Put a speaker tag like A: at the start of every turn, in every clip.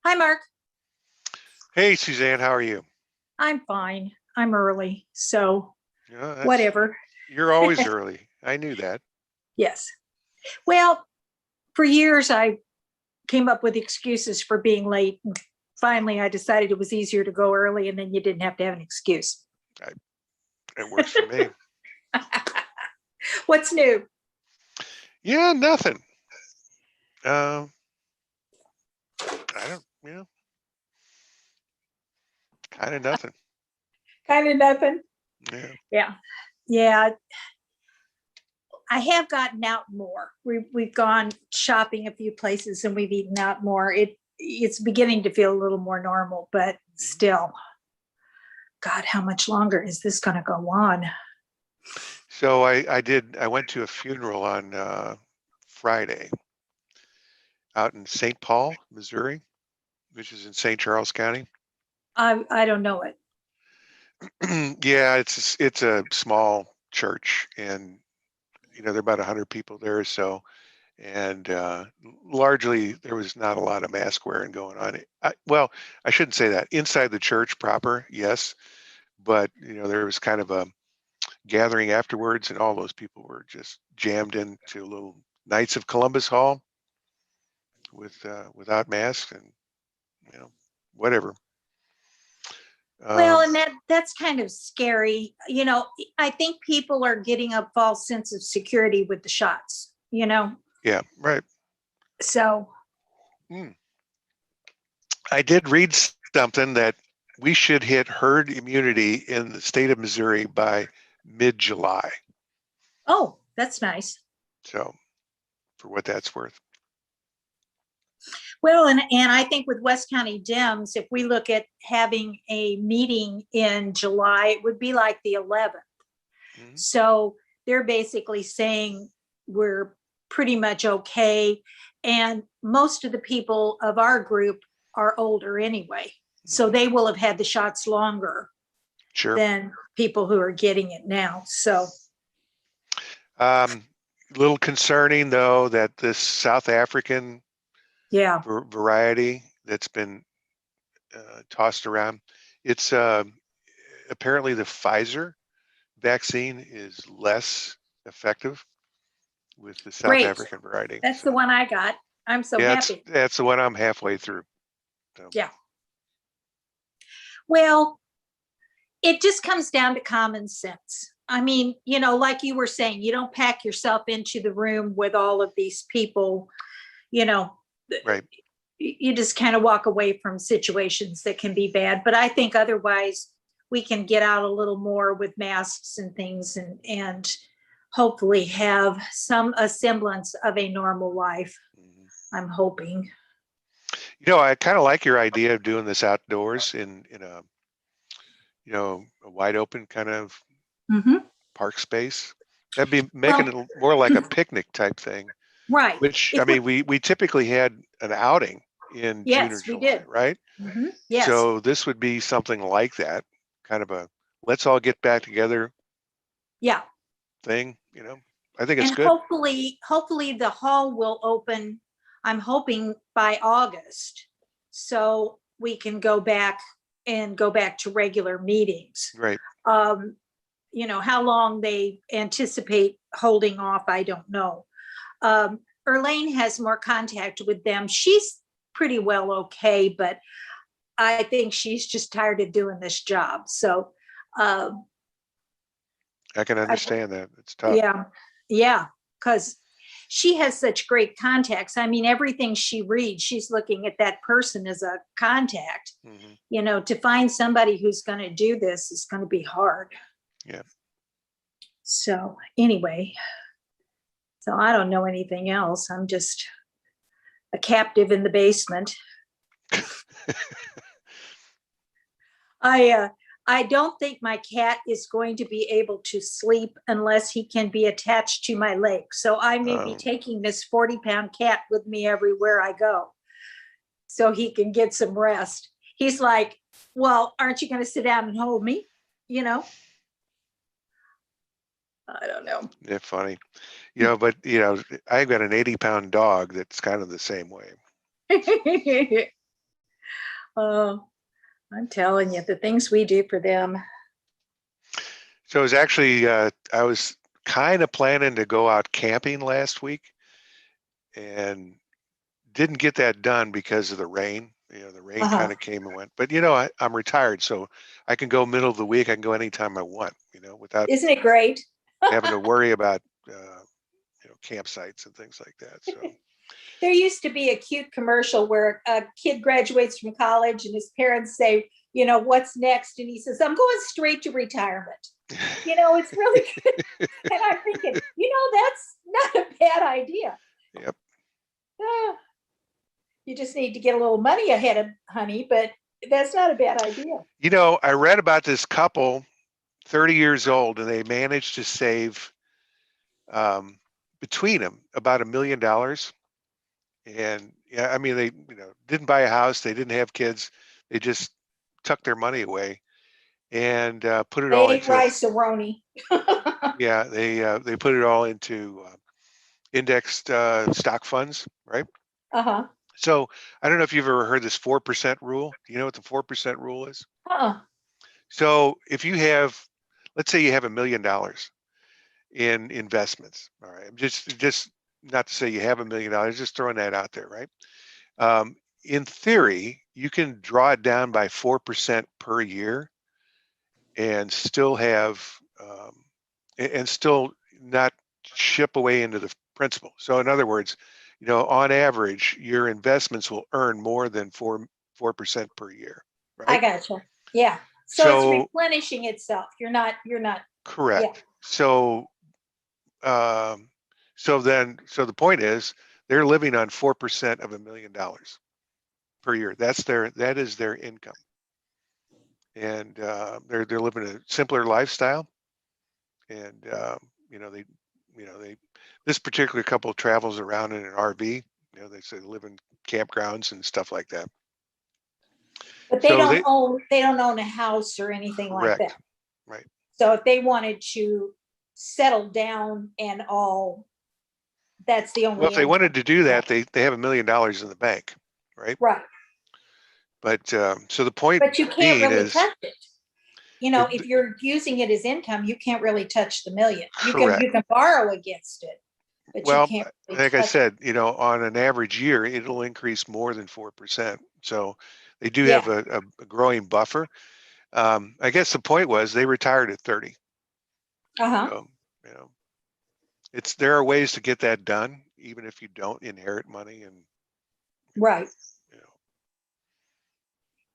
A: Hi, Mark.
B: Hey, Suzanne, how are you?
A: I'm fine. I'm early, so
B: Yeah,
A: whatever.
B: you're always early. I knew that.
A: Yes. Well, for years I came up with excuses for being late. Finally, I decided it was easier to go early and then you didn't have to have an excuse.
B: I, it works for me.
A: What's new?
B: Yeah, nothing. Um, I don't, kind of nothing.
A: Kind of nothing.
B: Yeah.
A: Yeah. Yeah. I have gotten out more. We've gone shopping a few places and we've eaten out more. It's beginning to feel a little more normal, but still, God, how much longer is this going to go on?
B: So I went to a funeral on Friday out in St. Paul, Missouri, which is in St. Charles County.
A: I don't know it.
B: Yeah, it's a small church, and there are about 100 people there or so, and largely there was not a lot of mask wearing going on. Well, I shouldn't say that. Inside the church proper, yes, but there was kind of a gathering afterwards, and all those people were just jammed into a little Knights of Columbus Hall without masks, and you know whatever.
A: Well,
B: Um,
A: and that's kind of scary. I think people are getting a false sense of security with the shots.
B: yeah, right.
A: So,
B: Mm. I did read something that we should hit herd immunity in the state of Missouri by mid-July.
A: oh, that's nice.
B: So, for what that's worth.
A: Well, and I think with West County Dems, if we look at having a meeting in July, it would be like the 11th.
B: Mhm.
A: So they're basically saying we're pretty much okay. And most of the people of our group are older anyway. So
B: Mhm.
A: they will have had the shots longer
B: Sure.
A: than people who are getting it now. So,
B: Um, little concerning though that this South African
A: yeah.
B: variety that's been tossed around, it's apparently the Pfizer vaccine is less effective with the South
A: Great.
B: African variety.
A: That's the
B: So
A: one I got. I'm so
B: yeah,
A: happy.
B: that's the one I'm halfway through. So
A: Yeah. Well, it just comes down to common sense. I mean, like you were saying, you don't pack yourself into the room with all of these people, you know,
B: right.
A: you just kind of walk away from situations that can be bad. But I think otherwise we can get out a little more with masks and things and hopefully have a semblance of a normal life.
B: Mhm.
A: I'm hoping.
B: I kind of like your idea of doing this outdoors in a wide open kind of
A: Mm-hmm.
B: park space. That'd be making
A: Well,
B: it more like a picnic type thing,
A: right.
B: which I
A: It would.
B: mean, we typically had an outing in June or
A: Yes, we
B: July,
A: did.
B: right?
A: Mm-hmm. Yes.
B: So this would be something like that, kind of a let's all get back together
A: Yeah.
B: thing. I think it's
A: And
B: good.
A: hopefully the hall will open, I'm hoping by August, so we can go back to regular meetings.
B: Right.
A: um how long they anticipate holding off, I don't know. Erlane has more contact with them. She's pretty well okay, but I think she's just tired of doing this job. So um
B: I can
A: I,
B: understand that. It's tough.
A: yeah, yeah, because she has such great contacts. I mean, everything she reads, she's looking at that person as a contact.
B: Hmm.
A: To find somebody who's going to do this is going to be hard.
B: Yeah.
A: So, anyway, so I don't know anything else. I'm just a captive in the basement. I I don't think my cat is going to be able to sleep unless he can be attached to my leg. So I may be
B: um,
A: taking this 40-pound cat with me everywhere I go so he can get some rest. He's like, well, aren't you going to sit down and hold me? You know, I don't know.
B: they're funny. But I've got an 80-pound dog that's kind of the same way.
A: Oh, I'm telling you, the things we do for them.
B: So it was actually, I was kind of planning to go out camping last week and didn't get that done because of the rain. The rain
A: Uh-huh.
B: kind of came and went. But I'm retired, so I can go middle of the week. I can go anytime I want, without
A: Isn't it great?
B: having to worry about campsites and things like that. So
A: There used to be a cute commercial where a kid graduates from college and his parents say, what's next? And he says, I'm going straight to retirement. It's really good. And I'm thinking, that's not a bad idea.
B: Yep.
A: You just need to get a little money ahead of honey, but that's not a bad idea.
B: I read about this couple, 30 years old, and they managed to save between them about $1 million. And yeah, I mean, they didn't buy a house, they didn't have kids, they just tucked their money away and put it all
A: They ate
B: into
A: rice-a-roni.
B: yeah, they put it all into indexed stock funds, right?
A: Uh-huh.
B: So I don't know if you've ever heard this 4% rule. Do you know what the 4% rule is?
A: Uh-uh.
B: So if you have, let's say you have $1 million in investments, all right, just not to say you have $1 million, just throwing that out there, right? In theory, you can draw it down by 4% per year and still have and still not chip away into the principal. So in other words, on average, your investments will earn more than 4% per year,
A: I
B: right?
A: gotcha. Yeah. So it's
B: So
A: replenishing itself. You're not,
B: correct.
A: yeah.
B: So so the point is they're living on 4% of $1 million per year. That is their income. And they're living a simpler lifestyle. And they this particular couple travels around in an RV. They say they live in campgrounds and stuff like that.
A: But
B: So
A: they don't own a house or anything like that.
B: correct, right?
A: So if they wanted to settle down and all, that's the only
B: Well, if they
A: income.
B: wanted to do that, they have $1 million in the bank, right?
A: Right.
B: But so the point
A: But you can't
B: being
A: really
B: is,
A: touch it. If you're using it as income, you can't really touch the million. You
B: correct.
A: can borrow against it, but you
B: Well,
A: can't really
B: like I
A: touch it.
B: said, on an average year, it'll increase more than 4%. So they do
A: Yeah.
B: have a growing buffer. I guess the point was they retired at 30.
A: Uh-huh.
B: So, there are ways to get that done, even if you don't inherit money and
A: Right.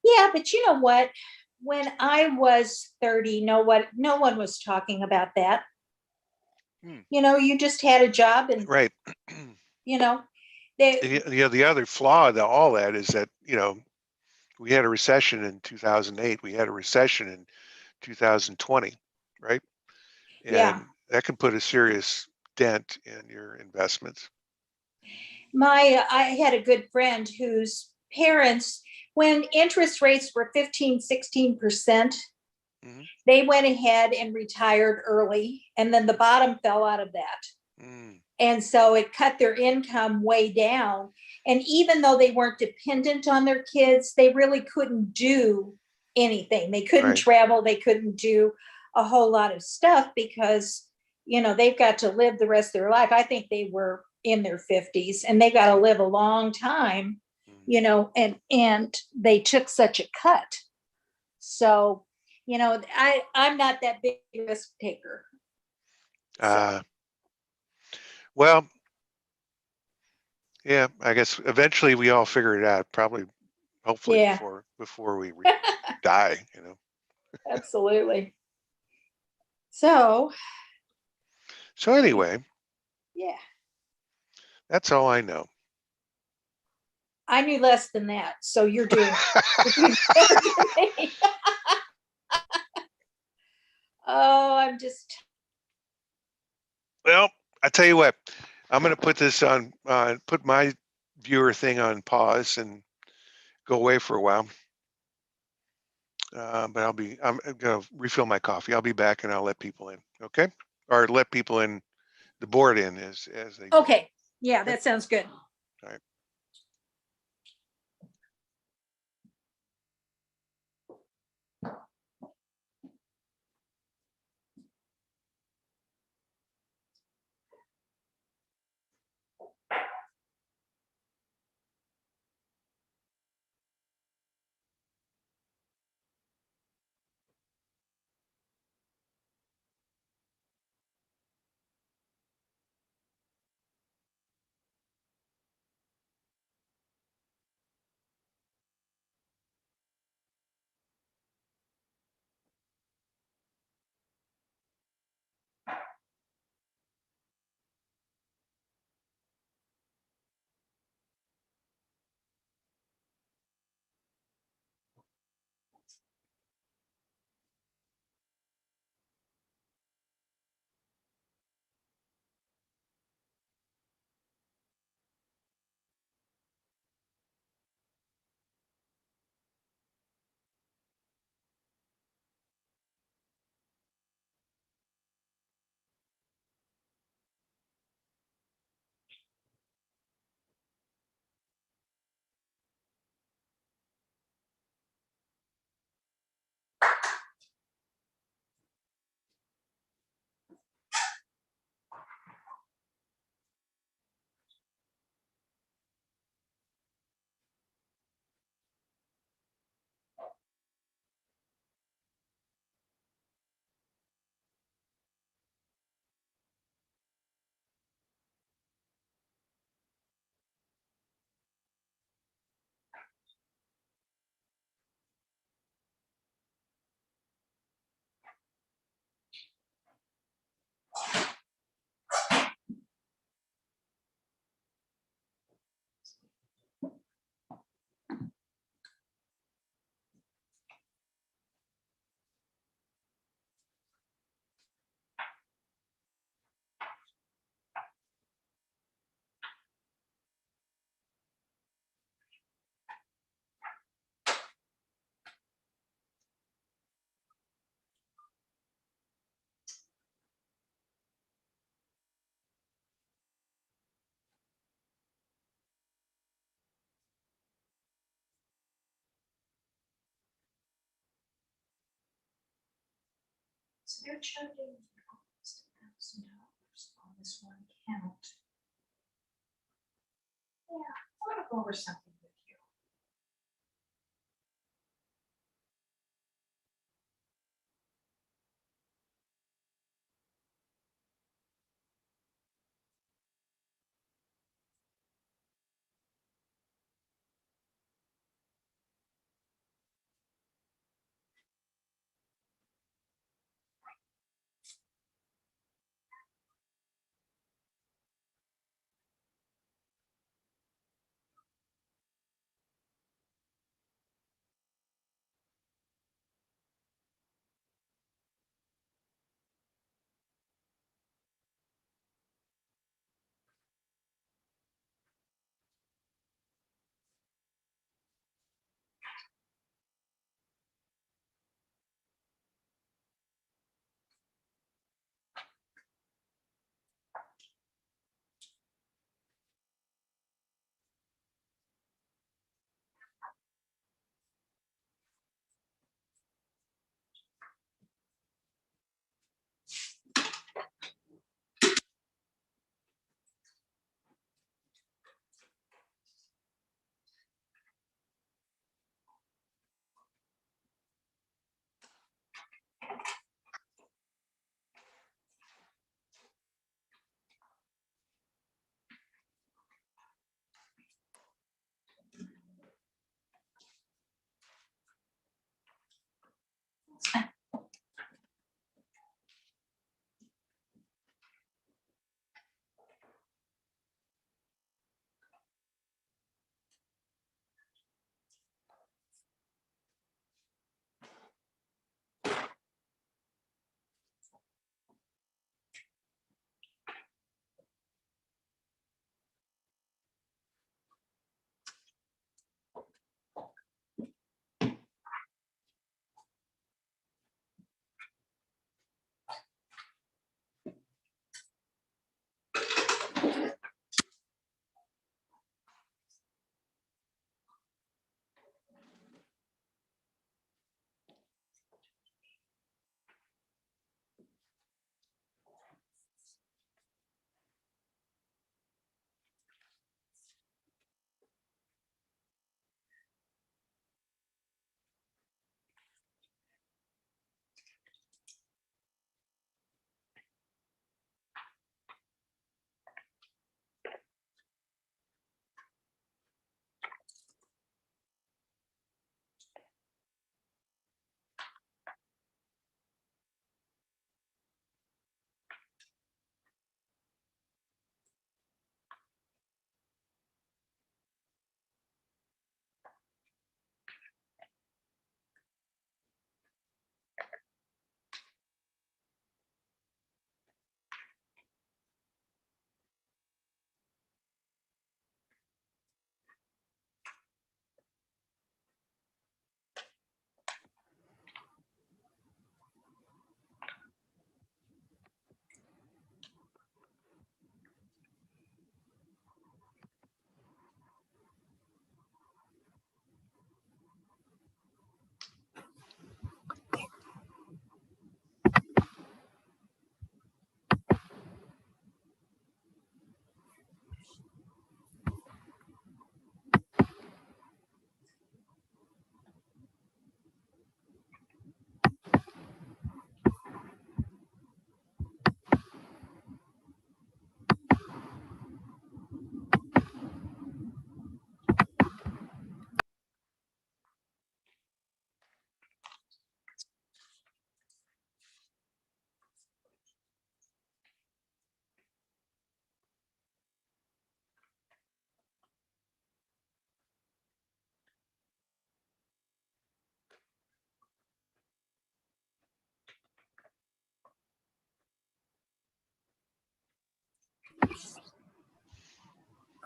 A: Yeah, but you know what? When I was 30, no one was talking about that. You just had a job and
B: right.
A: they
B: The other flaw to all that is that, we had a recession in 2008. We had a recession in 2020, right?
A: yeah.
B: And that can put a serious dent in your investments.
A: I had a good friend whose parents, when interest rates were 15, 16%,
B: Mm-hmm.
A: they went ahead and retired early, and then the bottom fell out of that.
B: Mm.
A: And so it cut their income way down. And even though they weren't dependent on their kids, they really couldn't do anything. They couldn't
B: Right.
A: travel, they couldn't do a whole lot of stuff because, they've got to live the rest of their life. I think they were in their 50s and they got to live a long time, and they took such a cut. So, I'm not that big risk taker. So.
B: Well, yeah, I guess eventually we all figure it out, probably, hopefully,
A: Yeah.
B: before we die,
A: Absolutely. So
B: anyway,
A: yeah,
B: that's all I know.
A: I knew less than that. So you're doing better than me. Oh, I'm just.
B: Well, I tell you what, I'm going to put this on, put my viewer thing on pause and go away for a while. But I'm going to refill my coffee. I'll be back and I'll let people in. Okay. Or let people in the board in as they.
A: Okay. Yeah, that sounds good.
B: All right.
A: they're charging almost $1,000 on this one account. Yeah, I want to go over something with you.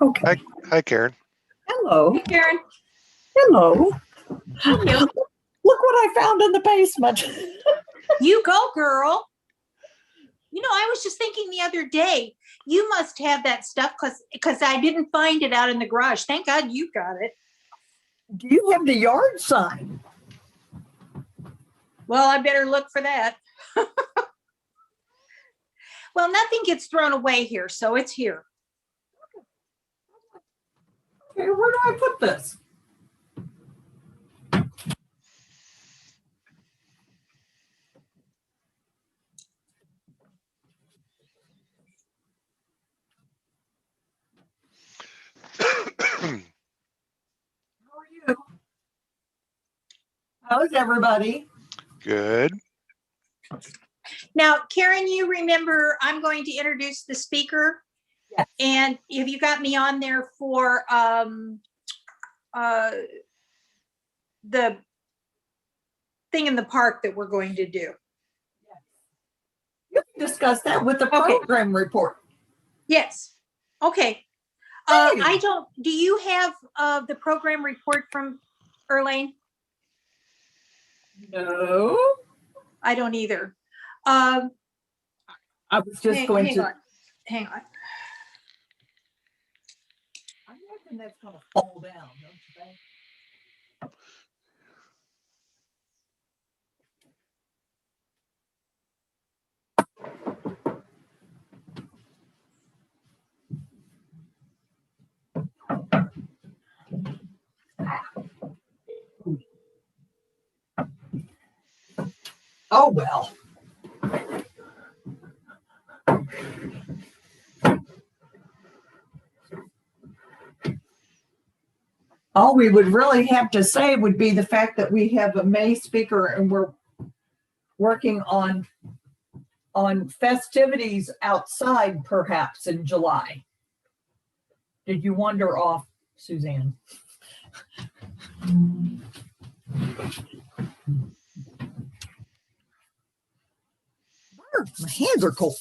C: Okay.
B: Hi, Karen.
C: Hello.
A: Hey, Karen.
C: Hello.
A: Hello.
C: Look what I found in the basement.
A: You go, girl. You know, I was just thinking the other day, you must have that stuff because I didn't find it out in the garage. Thank God you got it.
C: Do you have the yard sign?
A: Well, I better look for that. Well, nothing gets thrown away here, so it's here.
C: Okay, where do I put this? How are you? How's everybody?
B: Good.
A: Now, Karen, you remember I'm going to introduce the speaker?
C: Yes.
A: And have you got me on there for the thing in the park that we're going to do?
C: You can discuss that with the
A: Okay.
C: program report.
A: Yes. Okay.
C: Hey.
A: Do you have the program report from Erlane?
C: No,
A: I don't either.
C: I was just going
A: Hang
C: to.
A: on. Hang on.
C: I reckon that's gonna fall down, don't you think? Oh, well. All we would really have to say would be the fact that we have a May speaker and we're working on festivities outside perhaps in July. Did you wander off, Suzanne? My hands are cold.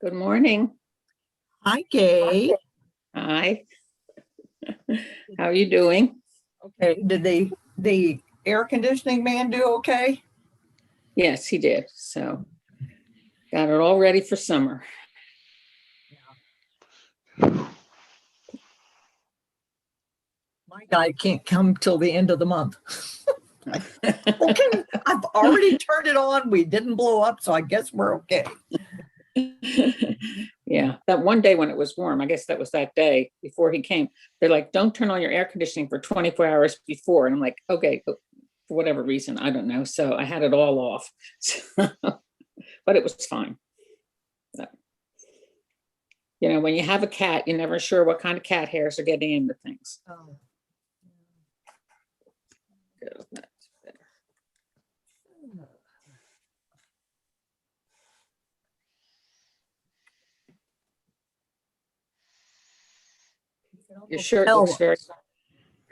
D: Good morning.
C: Hi, Kay.
D: Hi. How are you doing?
C: Okay, did the air conditioning man do okay?
D: Yes, he did. So got it all ready for summer.
C: My guy can't come till the end of the month. Okay, I've already turned it on. We didn't blow up, so I guess we're okay.
D: Yeah, that one day when it was warm, I guess that was that day before he came. They're like, don't turn on your air conditioning for 24 hours before. And I'm like, okay, but for whatever reason, I don't know. So I had it all off. But it was fine. So, you know, when you have a cat, you're never sure what kind of cat hairs are getting into things.
C: Oh.
D: Good, that's better. Your shirt looks very.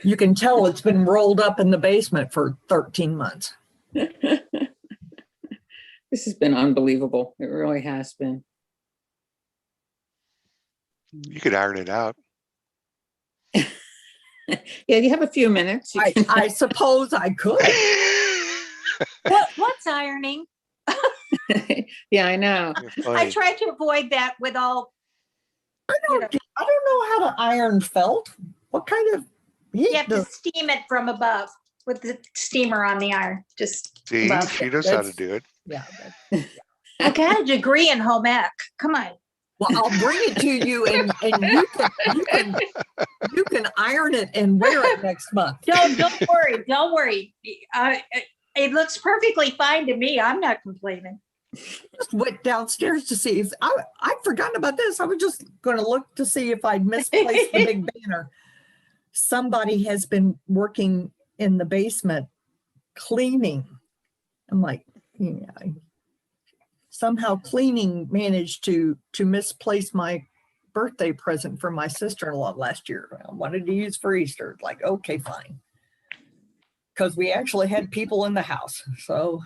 C: You can tell it's been rolled up in the basement for 13 months.
D: This has been unbelievable. It really has been.
B: You could iron it out.
D: Yeah, you have a few minutes. You can-
C: I suppose I could.
A: What's ironing?
D: Yeah, I know.
B: You're
A: I
B: funny.
A: try to avoid that with all,
C: I don't know how to iron felt. What kind of heat
A: you have to
C: does
A: steam it from above with the steamer on the iron, just
B: See,
A: above.
B: she knows how to
C: That's-
B: do it.
C: yeah.
A: I got a degree in home ec. Come on.
C: Well, I'll bring it to you and you can iron it and wear it next month.
A: Don't worry. Don't worry. It looks perfectly fine to me. I'm not complaining.
C: Just went downstairs to see if I'd forgotten about this. I was just going to look to see if I'd misplaced the big banner. Somebody has been working in the basement cleaning. I'm like, yeah. Somehow cleaning managed to misplace my birthday present for my sister-in-law last year. I wanted to use for Easter. Like, okay, fine. Because we actually had people in the house. So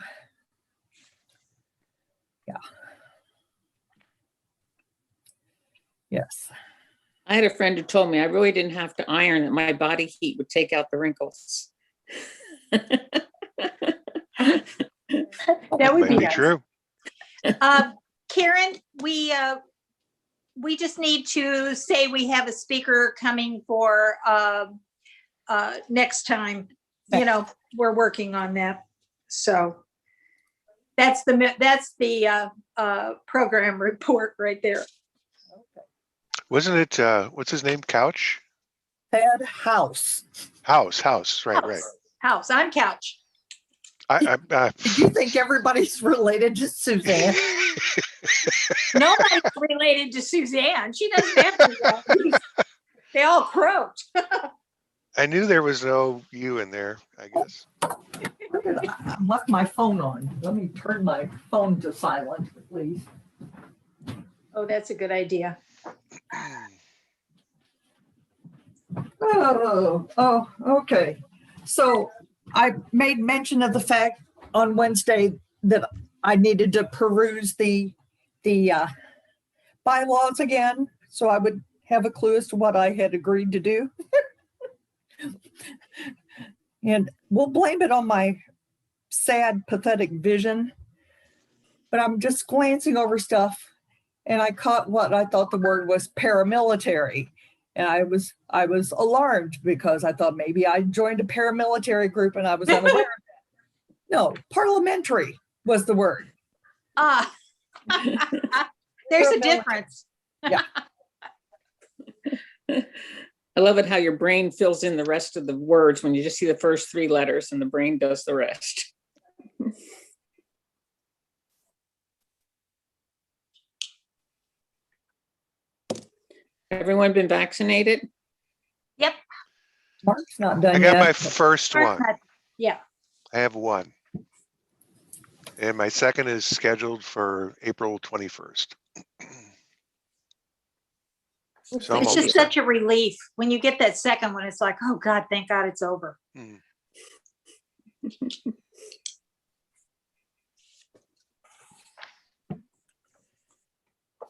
C: yeah. Yes.
D: I had a friend who told me I really didn't have to iron, that my body heat would take out the wrinkles.
A: That would be
B: Maybe
A: nice.
B: true.
A: Karen, we we just need to say we have a speaker coming for next time. You know, we're working on that. So that's the program report right there.
B: Wasn't it, what's his name? Couch?
C: Ted House.
B: House, right.
A: House, I'm Couch.
C: Did you think everybody's related to Suzanne?
A: Nobody's related to Suzanne. She doesn't have to. They all croaked.
B: I knew there was no you in there, I guess.
C: I left my phone on. Let me turn my phone to silent, please.
A: Oh, that's a good idea.
C: Oh, okay. So I made mention of the fact on Wednesday that I needed to peruse the bylaws again, so I would have a clue as to what I had agreed to do. And we'll blame it on my sad, pathetic vision. But I'm just glancing over stuff, and I caught what I thought the word was paramilitary. And I was alarmed because I thought maybe I joined a paramilitary group and I was unaware of that. No, parliamentary was the word.
A: There's a difference.
C: Yeah.
D: I love it how your brain fills in the rest of the words when you just see the first three letters and the brain does the rest. Everyone been vaccinated?
A: Yep.
C: Mark's not done
B: I
C: yet.
B: got my first one.
A: Yeah.
B: I have one. And my second is scheduled for April 21st. So I'm
A: It's
B: almost
A: just
B: there.
A: such a relief when you get that second one. It's like, oh God, thank God it's over.
B: Mm.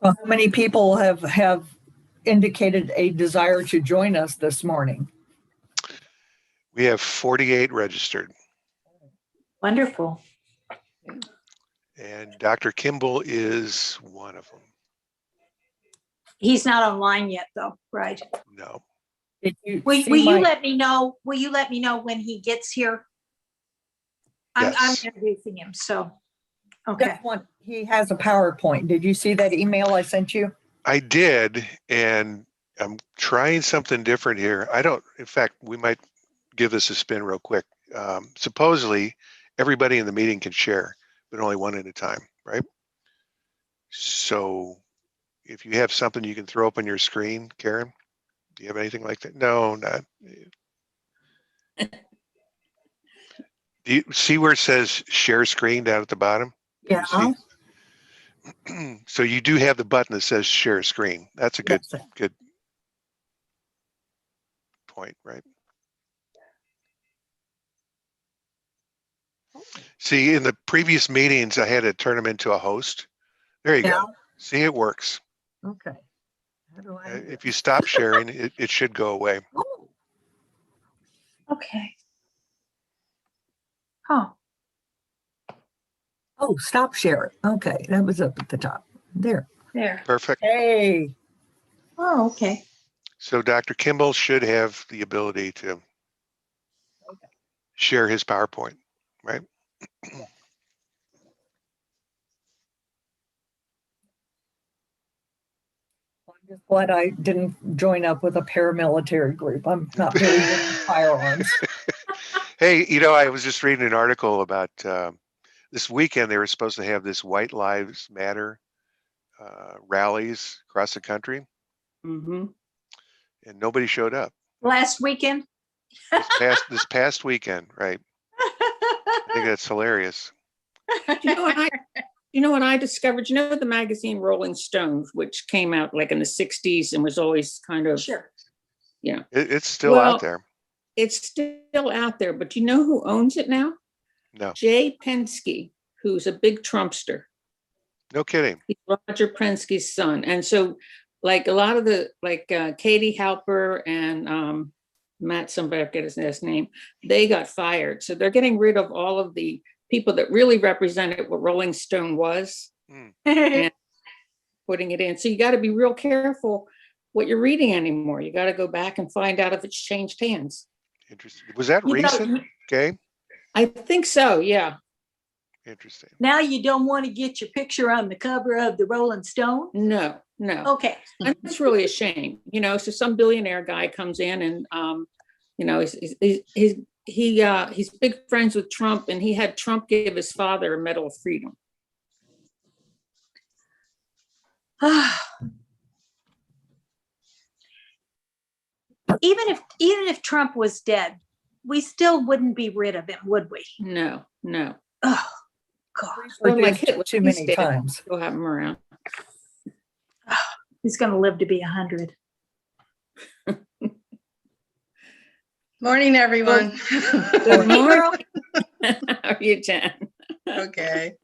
C: How many people have indicated a desire to join us this morning?
B: We have 48 registered,
A: Wonderful.
B: and Dr. Kimball is one of them.
A: He's not online yet though, right?
B: No.
C: Did you
A: Will
C: see
A: you
C: my-
A: let me know? Will you let me know when he gets here? I'm
B: Yes.
A: introducing him, so, okay.
C: That one, he has a PowerPoint. Did you see that email I sent you?
B: I did, and I'm trying something different here. In fact, we might give this a spin real quick. Supposedly, everybody in the meeting can share, but only one at a time, right? So if you have something you can throw up on your screen, Karen, do you have anything like that? No, not. Do you see where it says share screen down at the bottom? Do you
C: Yeah.
B: see? So you do have the button that says share screen. That's a good point, right? See, in the previous meetings, I had to turn them into a host. There you go. See, it works.
C: Okay. How do I?
B: If you stop sharing, it should go away.
C: Oh,
A: Okay. Oh,
C: oh, stop share. Okay, that was up at the top. There.
A: there.
B: Perfect.
C: Hey.
A: Oh, okay.
B: So Dr. Kimball should have the ability to share his PowerPoint, right?
C: I'm just glad I didn't join up with a paramilitary group. I'm not very good with firearms.
B: Hey, I was just reading an article about this weekend. They were supposed to have this White Lives Matter rallies across the country,
D: Mm-hmm.
B: and nobody showed up.
A: Last weekend?
B: This past weekend, right? I think that's hilarious.
D: You know what I discovered? You know the magazine Rolling Stone, which came out like in the 60s and was always kind of,
A: Sure.
B: It's still
D: Well,
B: out there.
D: it's still out there, but you know who owns it now?
B: No,
D: Jay Penske, who's a big Trumpster.
B: no kidding.
D: He's Roger Penske's son. And so like a lot of the, like Katie Halper and Matt, somebody, I forget his last name, they got fired. So they're getting rid of all of the people that really represented what Rolling Stone was.
B: Mm.
D: And putting it in. So you got to be real careful what you're reading anymore. You got to go back and find out if it's changed hands.
B: Interesting. Was that
A: You know,
B: recent? Okay.
D: I think so, yeah.
B: Interesting.
A: now you don't want to get your picture on the cover of the Rolling Stone?
D: No.
A: Okay.
D: And it's really a shame, so some billionaire guy comes in and, he's big friends with Trump, and he had Trump give his father a Medal of Freedom.
A: Even if Trump was dead, we still wouldn't be rid of him, would we?
D: No.
A: Oh, God.
D: Well, like
C: Reduced
D: Hitler,
C: too
D: he's
C: many
D: dead.
C: times.
D: We'll have him around.
A: He's going to live to be 100.
E: Morning, everyone.
D: Good
A: Hey,
D: morning.
A: girl.
D: How are you, Jen?
E: Okay.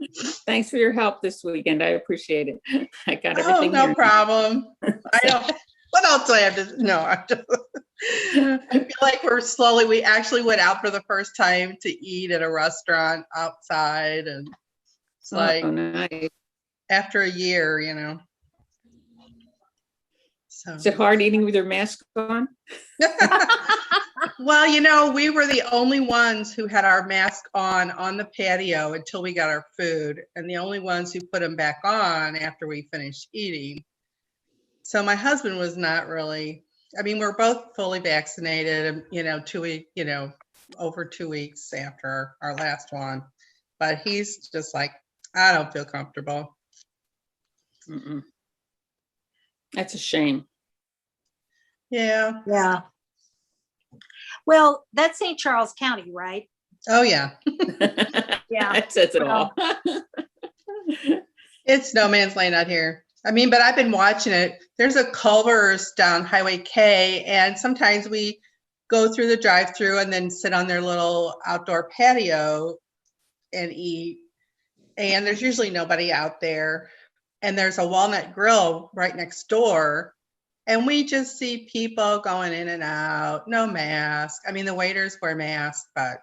D: Thanks for your help this weekend. I appreciate it. I got
E: Oh,
D: everything.
E: no
D: here.
E: problem. I don't, what else do I have to, no, I'm just, I feel like we actually went out for the first time to eat at a restaurant outside, and it's like
D: Oh, nice.
E: after a year, So.
D: Is it hard eating with your mask on?
E: Well, we were the only ones who had our mask on the patio until we got our food, and the only ones who put them back on after we finished eating. So my husband was not really, we're both fully vaccinated, over 2 weeks after our last one, but he's just like, I don't feel comfortable.
D: Mm-mm. That's a shame.
E: Yeah.
A: Yeah. Well, that's St. Charles County, right?
E: Oh, yeah.
A: Yeah.
D: That says it all.
E: It's no man's land out here. But I've been watching it. There's a Culver's down Highway K, and sometimes we go through the drive-through and then sit on their little outdoor patio and eat. And there's usually nobody out there. And there's a Walnut Grill right next door. And we just see people going in and out, no mask. The waiters wear masks, but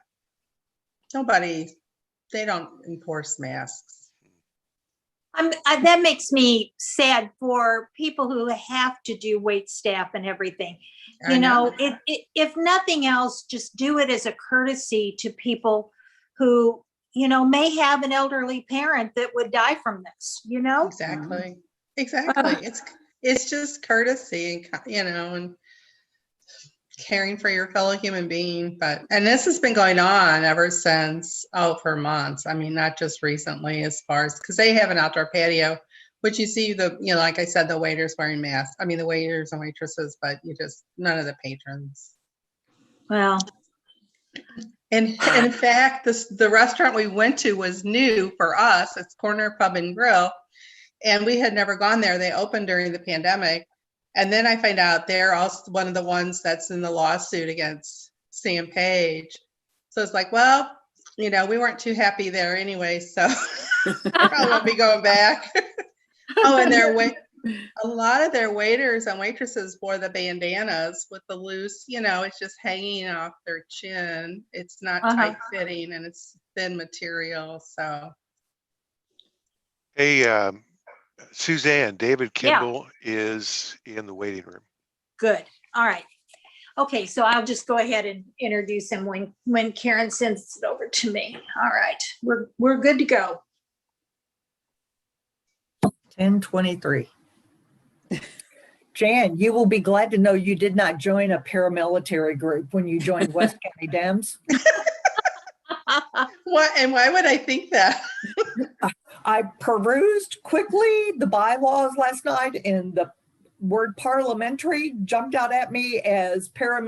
E: they don't enforce masks.
A: That makes me sad for people who have to do wait staff and everything.
E: I know.
A: If nothing else, just do it as a courtesy to people who, may have an elderly parent that would die from this,
E: Exactly. It's just courtesy, and caring for your fellow human being. And this has been going on ever since, for months. Not just recently, as far as, because they have an outdoor patio, which you see like I said, the waiters wearing masks. The waiters and waitresses, but none of the patrons.
A: Well,
E: And in fact, the restaurant we went to was new for us. It's Corner Pub and Grill. And we had never gone there. They opened during the pandemic. And then I find out they're also one of the ones that's in the lawsuit against Sam Page. So it's like, well, we weren't too happy there anyway. So probably won't be going back. Oh, and a lot of their waiters and waitresses wore the bandanas with the loose, it's just hanging off their chin. It's not tight fitting, and it's thin material. So.
B: Hey, Suzanne, David Kimball is in the waiting room.
A: good. All right. Okay, so I'll just go ahead and introduce him when Karen sends it over to me. All right, we're good to go.
C: 10:23. Jan, you will be glad to know you did not join a paramilitary group when you joined West County Dems.
E: What, and why would I think that?
C: I perused quickly the bylaws last night, and the word parliamentary jumped out at me as paramilitary